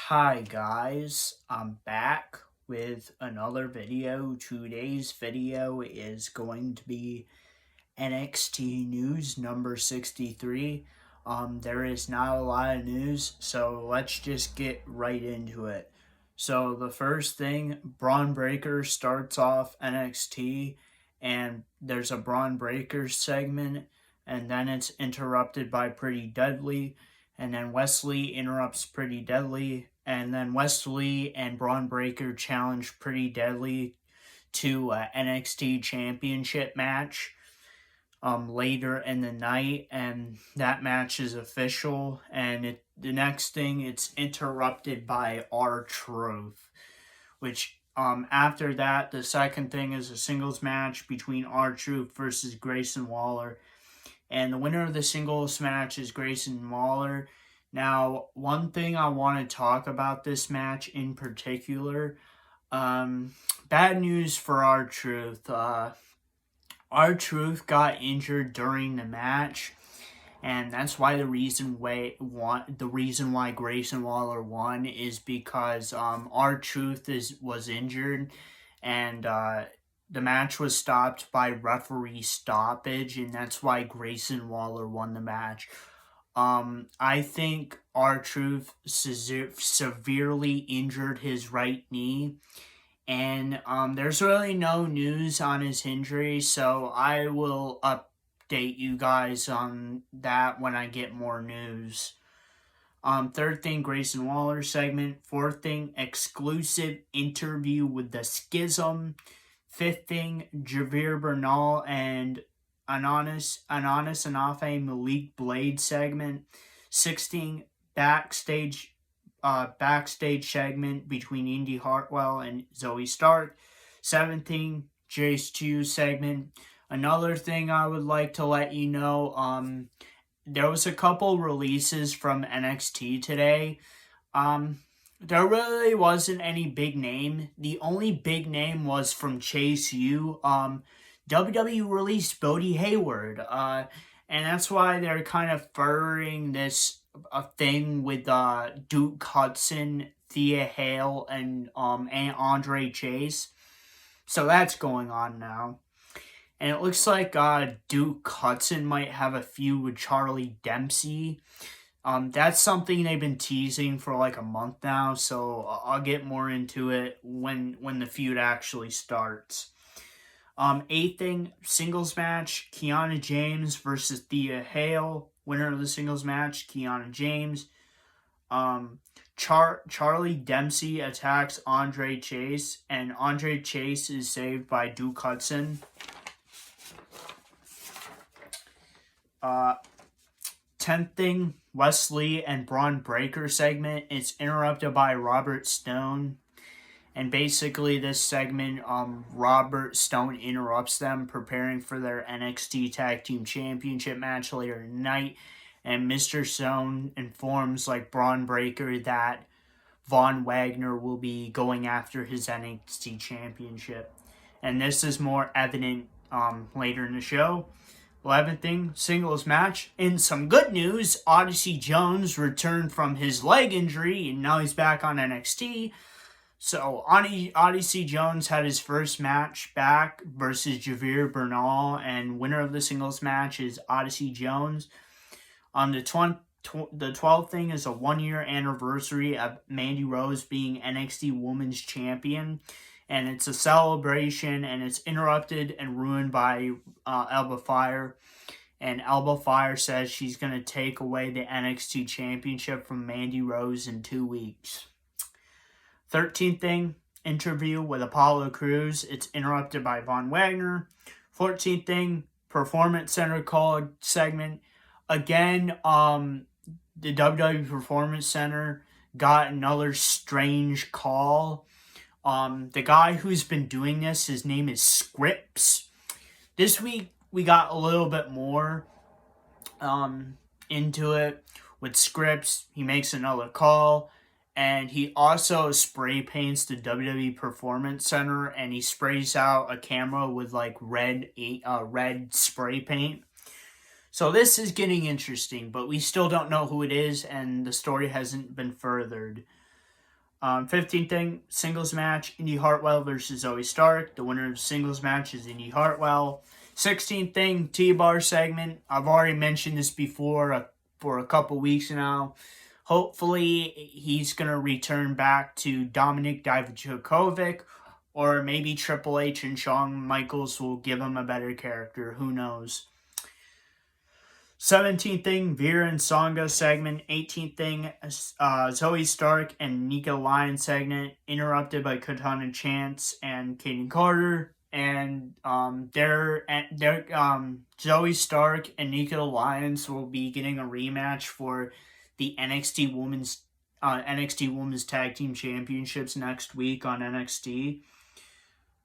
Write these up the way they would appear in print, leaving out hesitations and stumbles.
Hi guys, I'm back with another video. Today's video is going to be NXT news number 63. There is not a lot of news, so let's just get right into it. So the first thing, Braun Breaker starts off NXT, and there's a Braun Breaker segment, and then it's interrupted by Pretty Deadly, and then Wesley interrupts Pretty Deadly, and then Wesley and Braun Breaker challenge Pretty Deadly to a NXT Championship match later in the night, and that match is official. And the next thing, it's interrupted by R-Truth, which after that, the second thing is a singles match between R-Truth versus Grayson Waller, and the winner of the singles match is Grayson Waller. Now, one thing I want to talk about this match in particular, bad news for R-Truth. R-Truth got injured during the match, and that's why the reason why Grayson Waller won is because R-Truth was injured, and the match was stopped by referee stoppage, and that's why Grayson Waller won the match. I think R-Truth severely injured his right knee, and there's really no news on his injury, so I will update you guys on that when I get more news. Third thing, Grayson Waller segment. Fourth thing, exclusive interview with the Schism. Fifth thing, Javier Bernal and Anonis Anafe Malik Blade segment. 16, backstage segment between Indy Hartwell and Zoe Stark. 17, Jace Chu segment. Another thing I would like to let you know, there was a couple releases from NXT today. There really wasn't any big name. The only big name was from Chase U. WWE released Bodie Hayward, and that's why they're kind of furthering this thing with Duke Hudson, Thea Hale, and Andre Chase. So that's going on now. And it looks like Duke Hudson might have a feud with Charlie Dempsey. That's something they've been teasing for like a month now, so I'll get more into it when the feud actually starts. Eighth thing, singles match, Kiana James versus Thea Hale. Winner of the singles match, Kiana James. Charlie Dempsey attacks Andre Chase, and Andre Chase is saved by Duke Hudson. 10th thing, Wesley and Braun Breaker segment. It's interrupted by Robert Stone. And basically this segment, Robert Stone interrupts them preparing for their NXT Tag Team Championship match later tonight. And Mr. Stone informs Braun Breaker that Von Wagner will be going after his NXT Championship. And this is more evident later in the show. 11th thing, singles match. In some good news, Odyssey Jones returned from his leg injury, and now he's back on NXT. So, Odyssey Jones had his first match back versus Javier Bernal, and winner of the singles match is Odyssey Jones. The 12th thing is a 1-year anniversary of Mandy Rose being NXT Women's Champion, and it's a celebration, and it's interrupted and ruined by Alba Fire. And Alba Fire says she's going to take away the NXT Championship from Mandy Rose in 2 weeks. 13th thing, interview with Apollo Crews. It's interrupted by Von Wagner. 14th thing, Performance Center call segment. Again, the WWE Performance Center got another strange call. The guy who's been doing this, his name is Scripps. This week, we got a little bit more into it with Scripps. He makes another call, and he also spray paints the WWE Performance Center, and he sprays out a camera with red spray paint. So this is getting interesting, but we still don't know who it is, and the story hasn't been furthered. 15th thing, singles match, Indy Hartwell versus Zoe Stark. The winner of the singles match is Indy Hartwell. 16th thing, T-Bar segment. I've already mentioned this before for a couple weeks now. Hopefully, he's going to return back to Dominik Dijakovic, or maybe Triple H and Shawn Michaels will give him a better character. Who knows? 17th thing, Veer and Sangha segment. 18th thing, Zoe Stark and Nika Lyons segment, interrupted by Katana Chance and Kaden Carter. And Zoe Stark and Nika Lyons will be getting a rematch for the NXT Women's Tag Team Championships next week on NXT.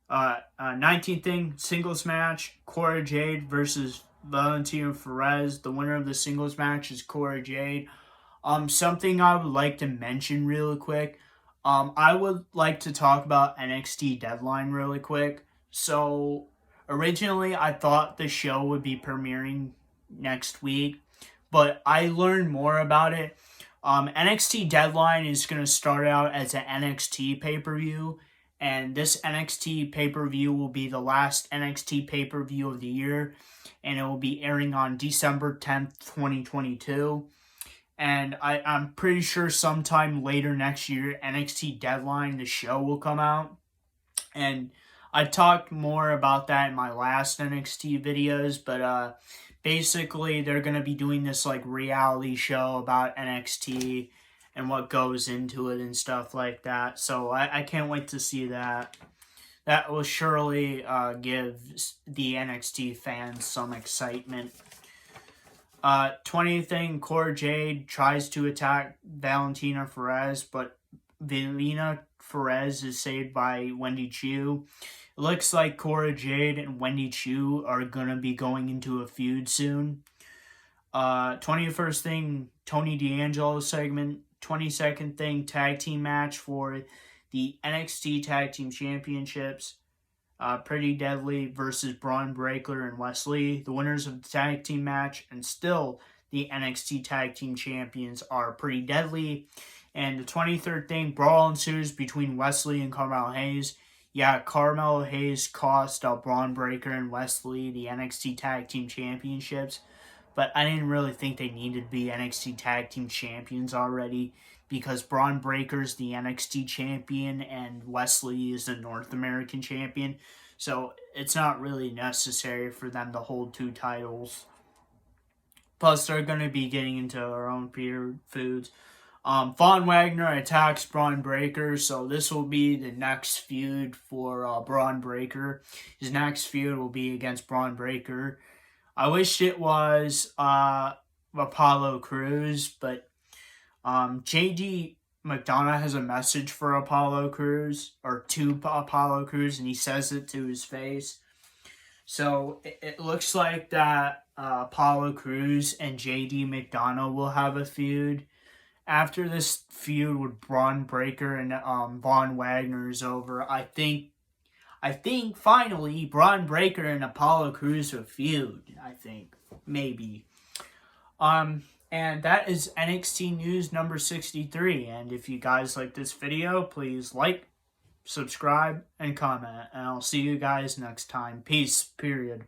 19th thing, singles match, Cora Jade versus Valentina Perez. The winner of the singles match is Cora Jade. Something I would like to mention really quick. I would like to talk about NXT Deadline really quick. So, originally I thought the show would be premiering next week, but I learned more about it. NXT Deadline is going to start out as an NXT pay-per-view, and this NXT pay-per-view will be the last NXT pay-per-view of the year, and it will be airing on December 10th, 2022. And I'm pretty sure sometime later next year, NXT Deadline, the show, will come out. And I talked more about that in my last NXT videos, but basically they're going to be doing this like reality show about NXT and what goes into it and stuff like that. So I can't wait to see that. That will surely give the NXT fans some excitement. 20th thing, Cora Jade tries to attack Valentina Perez, but Valentina Perez is saved by Wendy Chu. It looks like Cora Jade and Wendy Chu are going to be going into a feud soon. 21st thing, Tony D'Angelo segment. 22nd thing, tag team match for the NXT Tag Team Championships. Pretty Deadly versus Braun Breaker and Wesley. The winners of the tag team match and still the NXT Tag Team Champions are Pretty Deadly. And the 23rd thing, brawl ensues between Wesley and Carmelo Hayes. Yeah, Carmelo Hayes cost Braun Breaker and Wesley the NXT Tag Team Championships. But I didn't really think they needed to be NXT Tag Team Champions already, because Braun Breaker's the NXT Champion and Wesley is the North American Champion. So it's not really necessary for them to hold two titles. Plus, they're going to be getting into their own feuds. Von Wagner attacks Braun Breaker, so this will be the next feud for Braun Breaker. His next feud will be against Braun Breaker. I wish it was Apollo Crews, but JD McDonough has a message for Apollo Crews, or to Apollo Crews, and he says it to his face. So it looks like that Apollo Crews and JD McDonough will have a feud. After this feud with Braun Breaker and Von Wagner is over, I think finally Braun Breaker and Apollo Crews will feud. I think maybe. And that is NXT News number 63. And if you guys like this video, please like, subscribe, and comment. And I'll see you guys next time. Peace. Period.